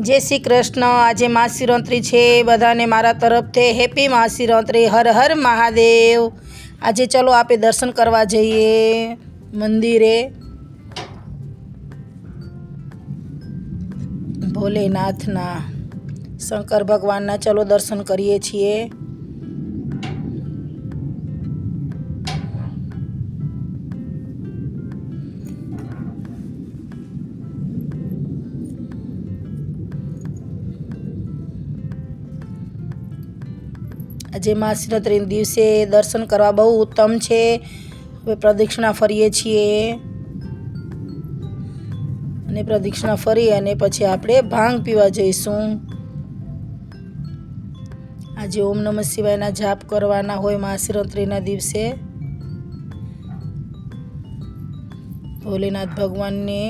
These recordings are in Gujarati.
જય શ્રી કૃષ્ણ। આજે મહાશિવરાત્રિ છે, બધાને મારા તરફથી હેપી મહાશિવરાત્રિ। હર હર મહાદેવ। આજે ચલો આપણે દર્શન કરવા જઈએ મંદિરે, ભોલેનાથના, શંકર ભગવાનના। ચલો દર્શન કરીએ છીએ। આજે મહાશિવરાત્રિના દિવસે દર્શન કરવા બહુ ઉત્તમ છે। હવે પ્રદક્ષિણા ફરીએ છીએ અને પ્રદક્ષિણા ફરી અને પછી આપણે ભાંગ પીવા જઈશું। આજે ઓમ નમઃ શિવાયના જાપ કરવાના હોય મહાશિવરાત્રિના દિવસે। ભોલેનાથ ભગવાનને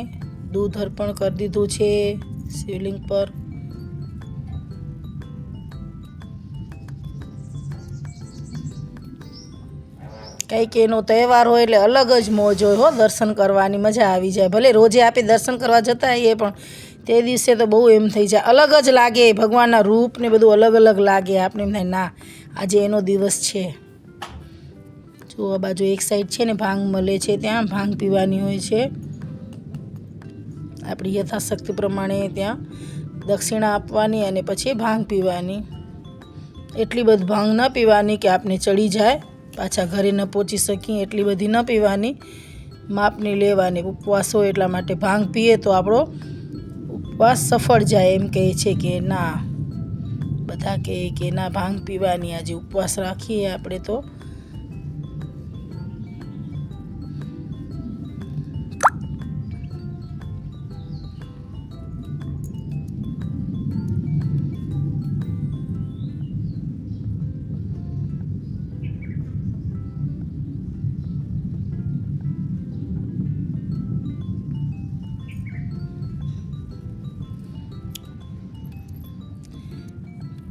દૂધ અર્પણ કરી દીધું છે શિવલિંગ પર। કંઈક એનો તહેવાર હોય એટલે અલગ જ મોજ હોય હો, દર્શન કરવાની મજા આવી જાય। ભલે રોજે આપણે દર્શન કરવા જતા હોઈએ પણ તે દિવસે તો બહુ એમ થઈ જાય, અલગ જ લાગે। ભગવાનના રૂપ ને બધું અલગ અલગ લાગે। આપણે એમ થાય ના આજે એનો દિવસ છે। જો આ બાજુ એક સાઈડ છે ને ભાંગ મળે છે, ત્યાં ભાંગ પીવાની હોય છે। આપણી યથાશક્તિ પ્રમાણે ત્યાં દક્ષિણા આપવાની અને પછી ભાંગ પીવાની। એટલી બધી ભાંગ ન પીવાની કે આપને ચડી જાય, પાછા ઘરે ન પહોંચી શકીએ એટલી બધી ન પીવાની, માપની લેવાની। ઉપવાસ હોય એટલા માટે ભાંગ પીએ તો આપણો ઉપવાસ સફળ જાય એમ કહે છે કે ના, બધા કહે કે ના ભાંગ પીવાની, આજે ઉપવાસ રાખીએ આપણે તો।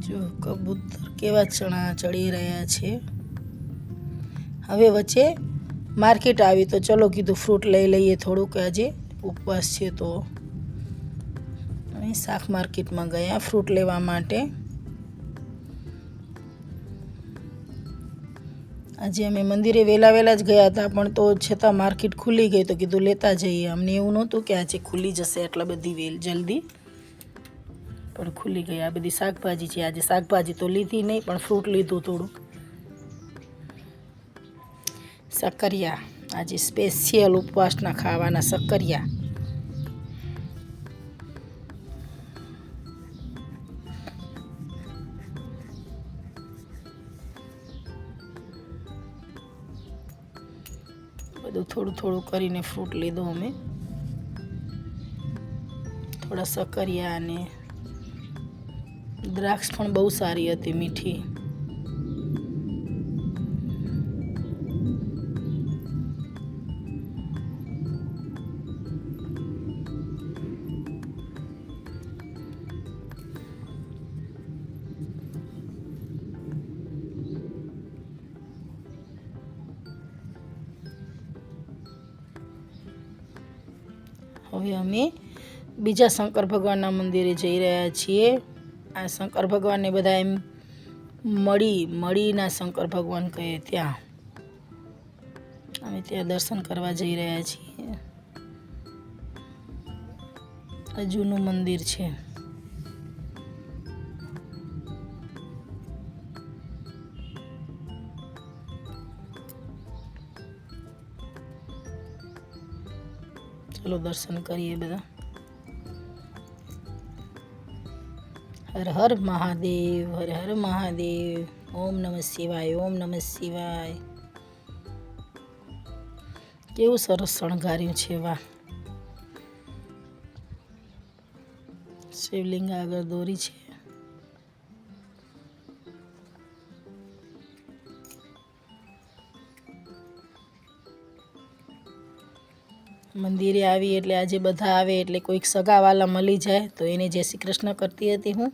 જો કબૂતર કેવા ચણા ચડી રહ્યા છે। હવે વચ્ચે માર્કેટ આવી તો ચલો કીધું ફ્રૂટ લઈ લઈએ થોડુંક, આજે ઉપવાસ છે તો અમે શાક માર્કેટમાં ગયા ફ્રૂટ લેવા માટે। આજે અમે મંદિરે વહેલા જ ગયા હતા પણ તો છતાં માર્કેટ ખુલી ગઈ તો કીધું લેતા જઈએ। અમને એવું નહોતું કે આજે ખુલી જશે આટલા બધી જલ્દી, પણ ખુલી ગઈ। આ બધી શાકભાજી છે, આજે શાકભાજી તો લીધી નહીં પણ ફ્રૂટ લીધું થોડુંક। સક્કરિયા આજે સ્પેશિયલ ઉપવાસના ખાવાના સક્કરિયા। બધું થોડું થોડું કરીને ફ્રૂટ લીધું અમે, થોડા સક્કરિયા અને દ્રાક્ષ પણ બહુ સારી હતી, મીઠી। હવે અમે બીજા શંકર ભગવાનના મંદિરે જઈ રહ્યા છીએ। આ શંકર ભગવાનને બધા એમ મળીના શંકર ભગવાન કહે, ત્યાં અમે ત્યાં દર્શન કરવા જઈ રહ્યા છીએ। આ જૂનું મંદિર છે। ચલો દર્શન કરીએ બધા। હર હર મહાદેવ, હર હર મહાદેવ। ઓમ નમઃ શિવાય, ઓમ નમઃ શિવાય। કેવું સરસ શણગાર્યું છે, વાહ! શિવલિંગ આગળ દોરી છે। મંદિરે આવી એટલે આજે બધા આવે એટલે કોઈક સગાવાલા મળી જાય તો એને જય શ્રી કૃષ્ણ કરતી હતી હું।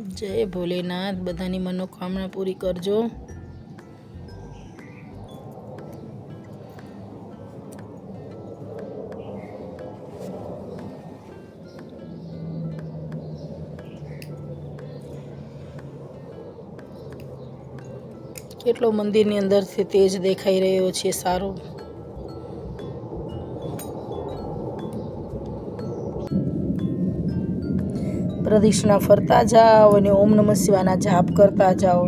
જય ભોલેનાથ, બધાની મનોકામના પૂરી કરજો. કેટલો મંદિરની અંદરથી તેજ દેખાઈ રહ્યો છે સારો. પ્રદક્ષિણા ફરતા જાઓ અને ઓમ નમઃ શિવાયના જાપ કરતા જાઓ.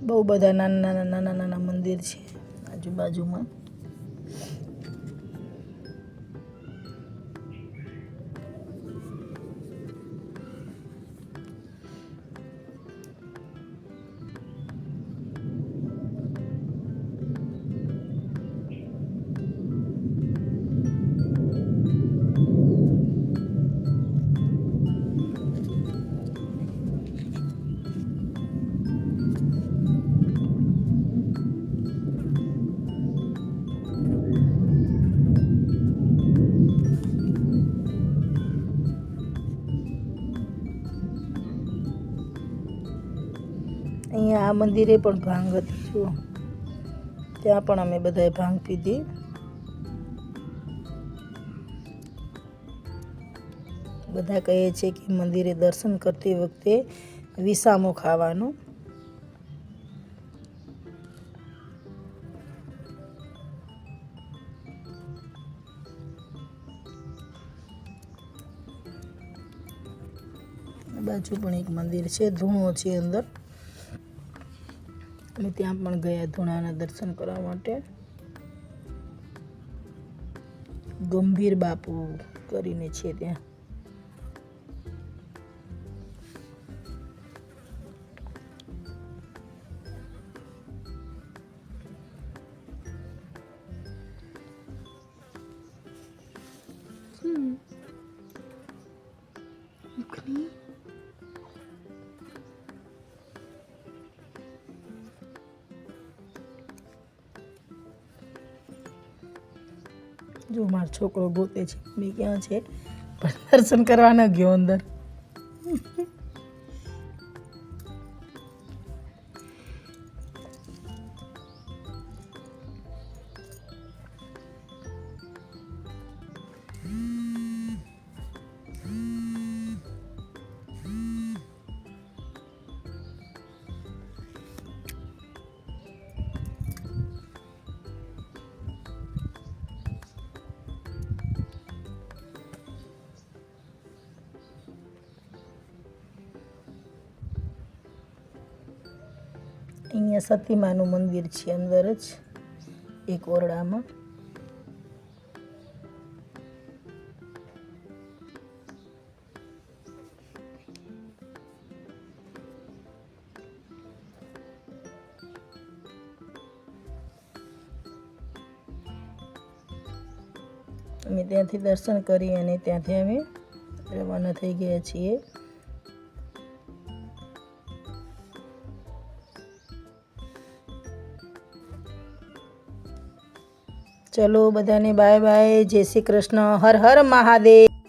બહુ બધા નાના મંદિર છે આજુબાજુમાં. અહીંયા આ મંદિરે પણ ભાંગ હતી, જુઓ ત્યાં પણ અમે બધાએ ભાંગ પીધી. બધા કહે છે કે મંદિરે દર્શન કરતી વખતે વિસામો ખાવાનો. બાજુ પણ એક મંદિર છે, ધૂણો છે અંદર. અમે ત્યાં પણ ગયા ધૂણાના દર્શન કરવા માટે. ગંભીર બાપુ કરીને છે ત્યાં. જો મારો છોકરો ગોતે છે મમ્મી ક્યાં છે, પણ દર્શન કરવા ન ગયો અંદર. અહીંયા સતીમાનું મંદિર છે અંદર જ એક ઓરડામાં. અમે ત્યાંથી દર્શન કરી અને ત્યાંથી અમે રવાના થઈ ગયા છીએ. ચલો બધાને બાય બાય, જય શ્રી કૃષ્ણ, હર હર મહાદેવ.